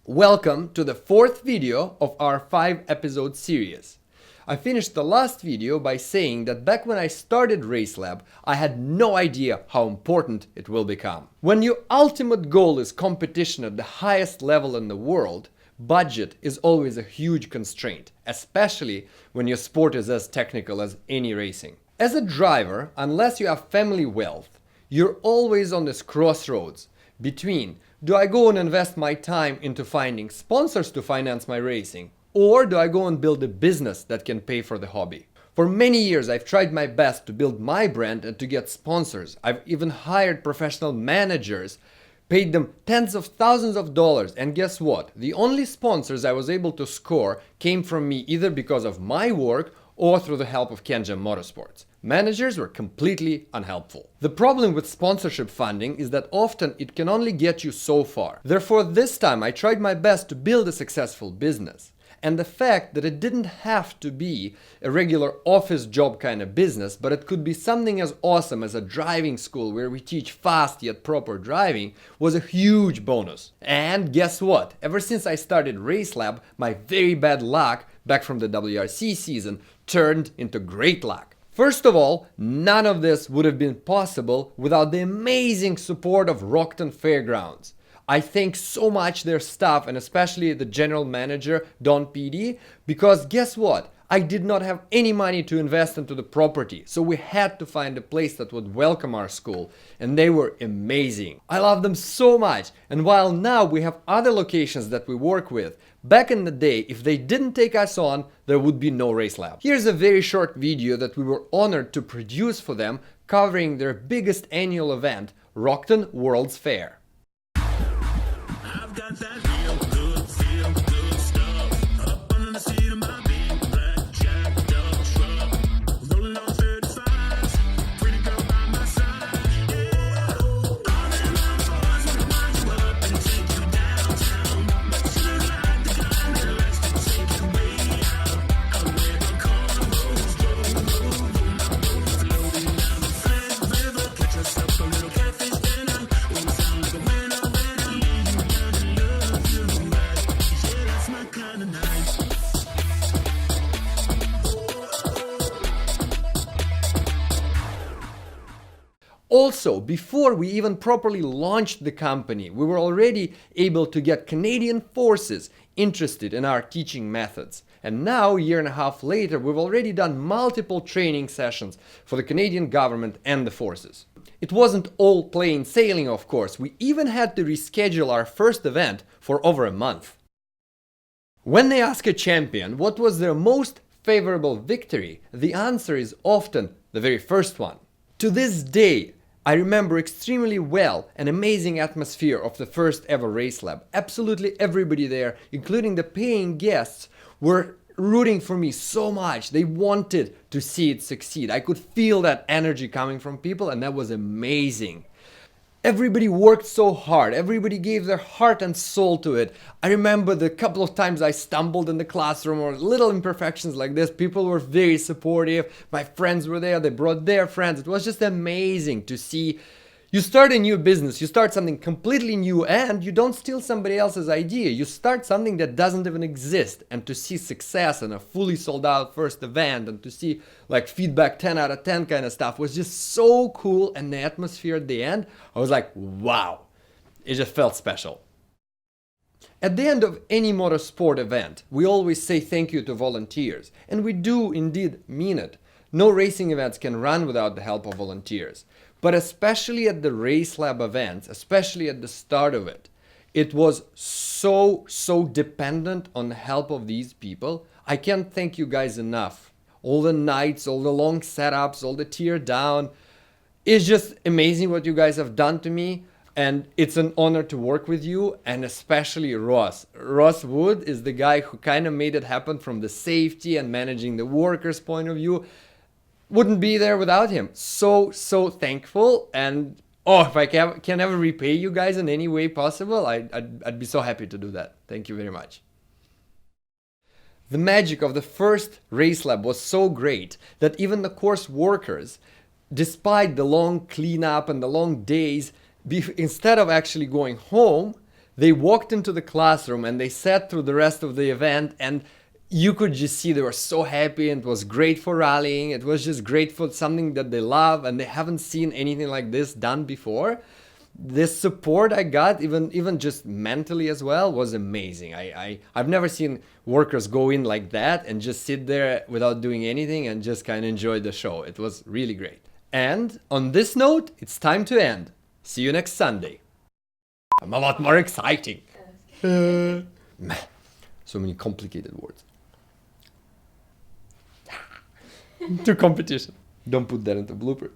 Welcome to the fourth video of our 5-episode series. I finished the last video by saying that back when I started RaceLab, I had no idea how important it will become. When your ultimate goal is competition at the highest level in the world, budget is always a huge constraint, especially when your sport is as technical as any racing. As a driver, unless you have family wealth, you're always on this crossroads between, do I go and invest my time into finding sponsors to finance my racing, or do I go and build a business that can pay for the hobby? For many years, I've tried my best to build my brand and to get sponsors. I've even hired professional managers, paid them tens of thousands of dollars, and guess what? The only sponsors I was able to score came from me either because of my work or through the help of Kenjam Motorsports. Managers were completely unhelpful. The problem with sponsorship funding is that often it can only get you so far. Therefore, this time I tried my best to build a successful business. And the fact that it didn't have to be a regular office job kind of business, but it could be something as awesome as a driving school where we teach fast yet proper driving was a huge bonus. And guess what? Ever since I started RaceLab, my very bad luck back from the WRC season turned into great luck. First of all, none of this would have been possible without the amazing support of Rockton Fairgrounds. I thank so much their staff and especially the general manager, Don PD, because guess what? I did not have any money to invest into the property, so we had to find a place that would welcome our school, and they were amazing. I love them so much, and while now we have other locations that we work with, back in the day, if they didn't take us on, there would be no RaceLab. Here's a very short video that we were honored to produce for them, covering their biggest annual event, Rockton World's Fair. I've got that feel good stuff up under the seat of my big black jacked up truck, rolling on 35s, pretty girl by my side, yeah. All them boys wanna wind you up and take you downtown, but you like the kind that likes to take you way out where the cornrows roll, floating down the Flint River, catch yourself a little catfish dinner, oh, sound like a winner. Also, before we even properly launched the company, we were already able to get Canadian forces interested in our teaching methods. And now, a year and a half later, we've already done multiple training sessions for the Canadian government and the forces. It wasn't all plain sailing, of course. We even had to reschedule our first event for over a month. When they ask a champion what was their most favorable victory, the answer is often the very first one. To this day, I remember extremely well an amazing atmosphere of the first ever RaceLab. Absolutely everybody there, including the paying guests, were rooting for me so much. They wanted to see it succeed. I could feel that energy coming from people, and that was amazing. Everybody worked so hard. Everybody gave their heart and soul to it. I remember the couple of times I stumbled in the classroom or little imperfections like this. People were very supportive. My friends were there. They brought their friends. It was just amazing to see. You start a new business, you start something completely new, and you don't steal somebody else's idea. You start something that doesn't even exist, and to see success in a fully sold out first event and to see like feedback 10 out of 10 kind of stuff was just so cool. And the atmosphere at the end, I was like, wow, it just felt special. At the end of any motorsport event, we always say thank you to volunteers, and we do indeed mean it. No racing events can run without the help of volunteers. But especially at the RaceLab events, especially at the start of it, it was so dependent on the help of these people. I can't thank you guys enough. All the nights, all the long setups, all the tear down. It's just amazing what you guys have done to me. And it's an honor to work with you, and especially Ross. Ross Wood is the guy who kind of made it happen from the safety and managing the workers' point of view. Wouldn't be there without him. So thankful, and if I can ever repay you guys in any way possible, I'd be so happy to do that. Thank you very much. The magic of the first RaceLab was so great that even the course workers, despite the long cleanup and the long days, instead of actually going home, They walked into the classroom and they sat through the rest of the event, and you could just see they were so happy, and it was great for rallying. It was just great for something that they love, and they haven't seen anything like this done before. This support I got, even just mentally as well, was amazing. I've never seen workers go in like that and just sit there without doing anything and just kind of enjoy the show. It was really great. And on this note, it's time to end. See you next Sunday. I'm a lot more exciting. So many complicated words. To competition. Don't put that into blooper.